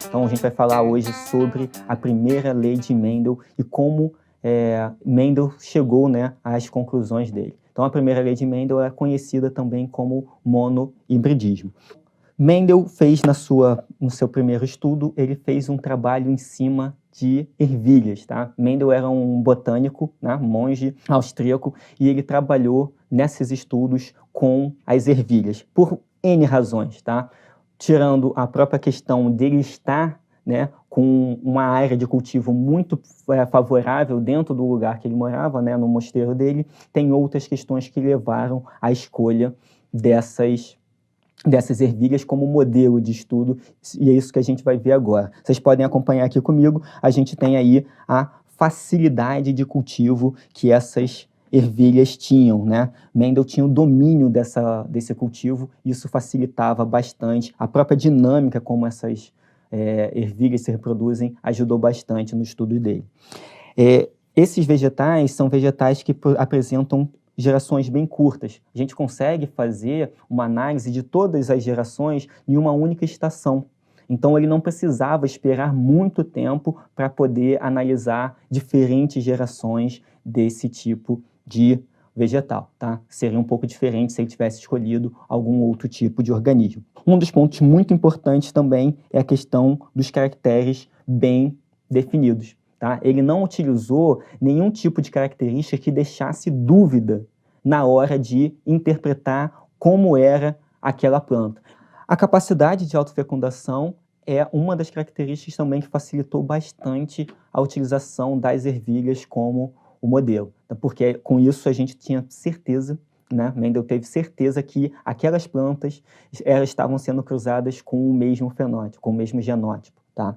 Então a gente vai falar hoje sobre a primeira lei de Mendel e como Mendel chegou, né, às conclusões dele. Então a primeira lei de Mendel é conhecida também como monohibridismo. Mendel fez no seu primeiro estudo, ele fez um trabalho em cima de ervilhas, tá? Mendel era um botânico, né, monge austríaco, e ele trabalhou nesses estudos com as ervilhas, por N razões, tá? Tirando a própria questão dele estar, né, com uma área de cultivo muito favorável dentro do lugar que ele morava, né, no mosteiro dele, tem outras questões que levaram à escolha dessas ervilhas como modelo de estudo, e é isso que a gente vai ver agora. Vocês podem acompanhar aqui comigo, a gente tem aí a facilidade de cultivo que essas ervilhas tinham, né? Mendel tinha o domínio desse cultivo, isso facilitava bastante. A própria dinâmica como essas ervilhas se reproduzem ajudou bastante no estudo dele. Esses vegetais são vegetais que apresentam gerações bem curtas. A gente consegue fazer uma análise de todas as gerações em uma única estação. Então, ele não precisava esperar muito tempo para poder analisar diferentes gerações desse tipo de vegetal, tá? Seria um pouco diferente se ele tivesse escolhido algum outro tipo de organismo. Um dos pontos muito importantes também é a questão dos caracteres bem definidos. Tá? Ele não utilizou nenhum tipo de característica que deixasse dúvida na hora de interpretar como era aquela planta. A capacidade de autofecundação é uma das características também que facilitou bastante a utilização das ervilhas como o modelo, porque com isso a gente tinha certeza, né? Mendel teve certeza que aquelas plantas estavam sendo cruzadas com o mesmo fenótipo, com o mesmo genótipo. Tá?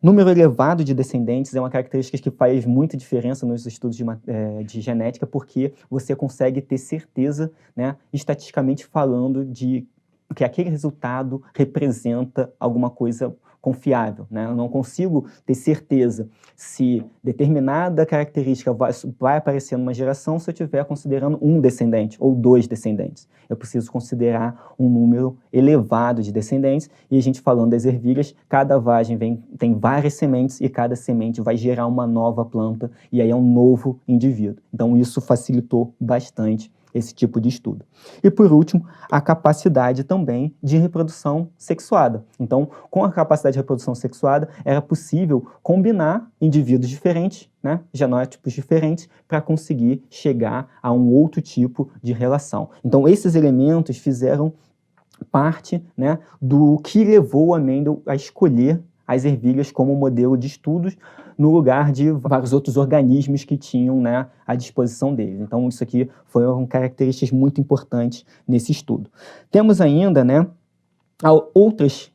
Número elevado de descendentes é uma característica que faz muita diferença nos estudos de genética, porque você consegue ter certeza, né, estatisticamente falando, de que aquele resultado representa alguma coisa confiável, né? Eu não consigo ter certeza se determinada característica vai aparecer numa geração se eu estiver considerando um descendente ou dois descendentes. Eu preciso considerar um número elevado de descendentes, e a gente falando das ervilhas, cada vagem tem várias sementes e cada semente vai gerar uma nova planta, e aí é um novo indivíduo. Então isso facilitou bastante esse tipo de estudo. E por último, a capacidade também de reprodução sexuada. Então, com a capacidade de reprodução sexuada, era possível combinar indivíduos diferentes, né, genótipos diferentes, para conseguir chegar a um outro tipo de relação. Então, esses elementos fizeram parte, né, do que levou a Mendel a escolher as ervilhas como modelo de estudos no lugar de vários outros organismos que tinham, né, à disposição deles. Então, isso aqui foram características muito importantes nesse estudo. Temos ainda, né, outras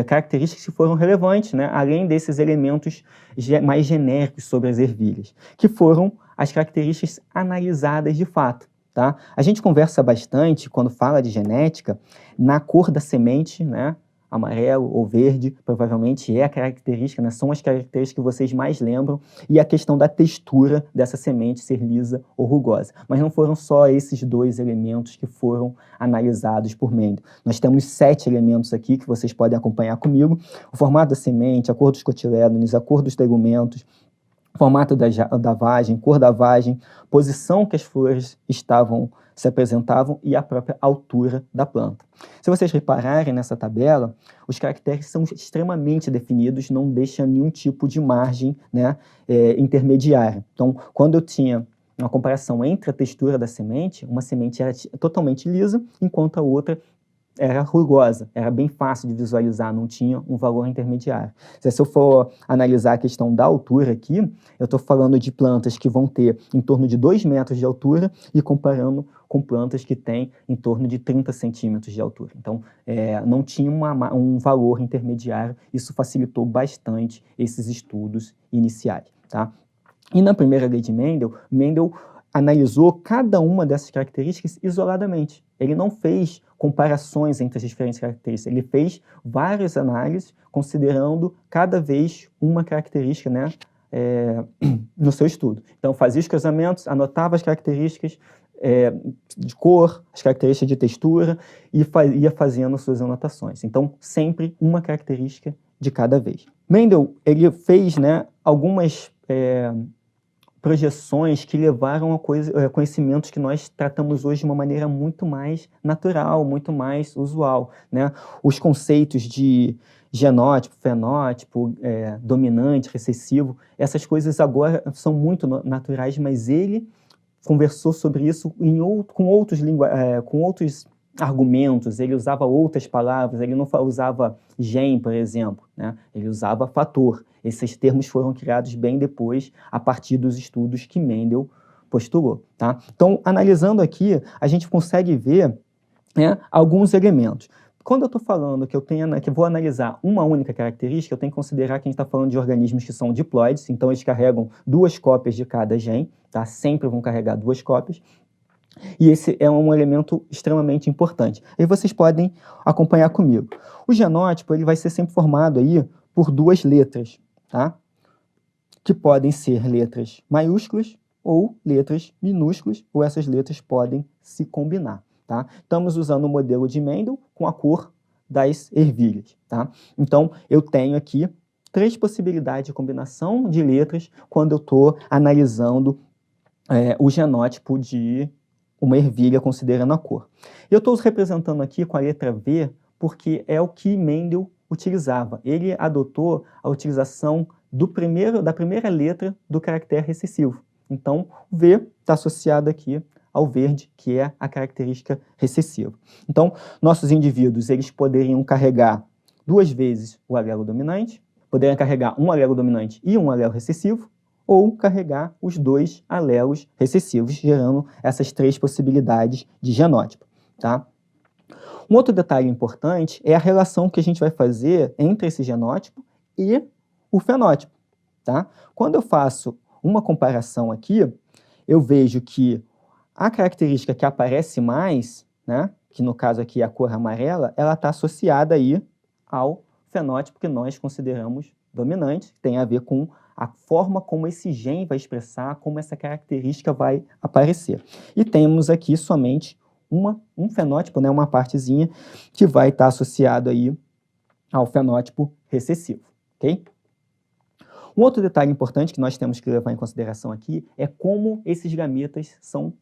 características que foram relevantes, né, além desses elementos mais genéricos sobre as ervilhas, que foram as características analisadas de fato. Tá? A gente conversa bastante, quando fala de genética, na cor da semente, né? Amarelo ou verde, provavelmente é a característica, né? São as características que vocês mais lembram, e a questão da textura dessa semente ser lisa ou rugosa. Mas não foram só esses dois elementos que foram analisados por Mendel. Nós temos 7 elementos aqui que vocês podem acompanhar comigo: o formato da semente, a cor dos cotilédones, a cor dos tegumentos, formato da vagem, cor da vagem, posição que as flores se apresentavam e a própria altura da planta. Se vocês repararem nessa tabela, os caracteres são extremamente definidos, não deixa nenhum tipo de margem, né, intermediária. Então, quando eu tinha uma comparação entre a textura da semente, uma semente era totalmente lisa, enquanto a outra era rugosa, era bem fácil de visualizar, não tinha um valor intermediário. Se eu for analisar a questão da altura aqui, eu estou falando de plantas que vão ter em torno de 2 metros de altura e comparando com plantas que têm em torno de 30 centímetros de altura. Então, não tinha um valor intermediário, isso facilitou bastante esses estudos iniciais. Tá? E na primeira lei de Mendel, Mendel analisou cada uma dessas características isoladamente. Ele não fez comparações entre as diferentes características, ele fez várias análises, considerando cada vez uma característica, né, no seu estudo. Então, fazia os cruzamentos, anotava as características, de cor, as características de textura, e ia fazendo suas anotações. Então, sempre uma característica de cada vez. Mendel, ele fez, né, algumas projeções que levaram a conhecimentos que nós tratamos hoje de uma maneira muito mais natural, muito mais usual, né? Os conceitos de genótipo, fenótipo, dominante, recessivo, essas coisas agora são muito naturais, mas ele conversou sobre isso com outros argumentos, ele usava outras palavras, ele não usava gen, por exemplo, né? Ele usava fator. Esses termos foram criados bem depois, a partir dos estudos que Mendel postulou, tá? Então, analisando aqui, a gente consegue ver, né, alguns elementos. Quando eu estou falando que que vou analisar uma única característica, eu tenho que considerar que a gente está falando de organismos que são diploides, então eles carregam 2 cópias de cada gen, tá? Sempre vão carregar 2 cópias. E esse é um elemento extremamente importante. E vocês podem acompanhar comigo. O genótipo ele vai ser sempre formado aí por 2 letras, tá? Que podem ser letras maiúsculas ou letras minúsculas, ou essas letras podem se combinar, tá? Estamos usando o modelo de Mendel com a cor das ervilhas, tá? Então, eu tenho aqui 3 possibilidades de combinação de letras quando eu estou analisando o genótipo de uma ervilha, considerando a cor. Eu estou representando aqui com a letra V, porque é o que Mendel utilizava. Ele adotou a utilização da primeira letra do caractere recessivo. Então, o V está associado aqui ao verde, que é a característica recessiva. Então, nossos indivíduos eles poderiam carregar 2 vezes o alelo dominante, poderiam carregar um alelo dominante e um alelo recessivo, ou carregar os 2 alelos recessivos, gerando essas 3 possibilidades de genótipo, tá? Um outro detalhe importante é a relação que a gente vai fazer entre esse genótipo e o fenótipo, tá? Quando eu faço uma comparação aqui, eu vejo que a característica que aparece mais, né, que no caso aqui é a cor amarela, ela está associada aí ao fenótipo que nós consideramos dominante, tem a ver com a forma como esse gen vai expressar, como essa característica vai aparecer. E temos aqui somente um fenótipo, né, uma partezinha, que vai estar associado aí ao fenótipo recessivo, ok? Um outro detalhe importante que nós temos que levar em consideração aqui é como esses gametas são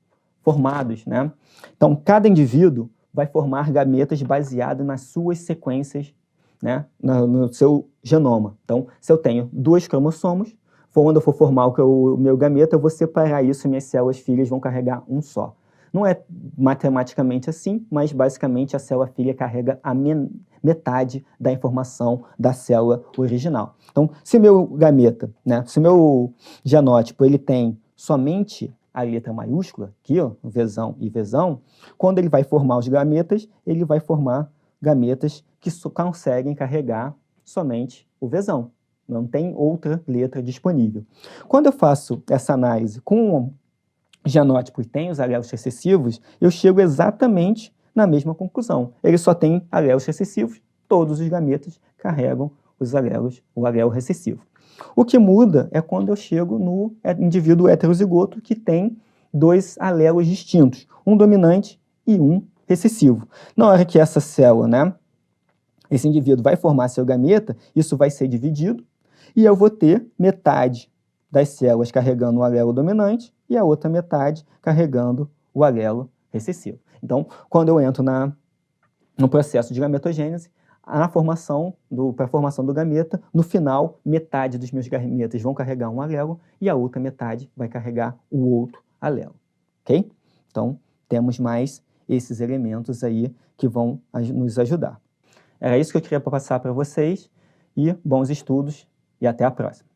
formados, né? Então, cada indivíduo vai formar gametas baseado nas suas sequências, né, no seu genoma. Então, se eu tenho 2 cromossomos, quando eu for formar o meu gameta, eu vou separar isso e minhas células filhas vão carregar um só. Não é matematicamente assim, mas basicamente a célula filha carrega a metade da informação da célula original. Então, se meu gameta, né, se meu genótipo ele tem somente a letra maiúscula, aqui, ó, Vzão e Vzão, quando ele vai formar os gametas, ele vai formar gametas que conseguem carregar somente o Vzão. Não tem outra letra disponível. Quando eu faço essa análise com o genótipo e tem os alelos recessivos, eu chego exatamente na mesma conclusão. Ele só tem alelos recessivos, todos os gametas carregam o alelo recessivo. O que muda é quando eu chego no indivíduo heterozigoto que tem 2 alelos distintos, um dominante e um recessivo. Na hora que essa célula, né, esse indivíduo vai formar seu gameta, isso vai ser dividido e eu vou ter metade das células carregando o alelo dominante e a outra metade carregando o alelo recessivo. Então, quando eu entro no processo de gametogênese, para a formação do gameta, no final, metade dos meus gametas vão carregar um alelo e a outra metade vai carregar o outro alelo, ok? Então, temos mais esses elementos aí que vão nos ajudar. Era isso que eu queria passar para vocês e bons estudos e até a próxima.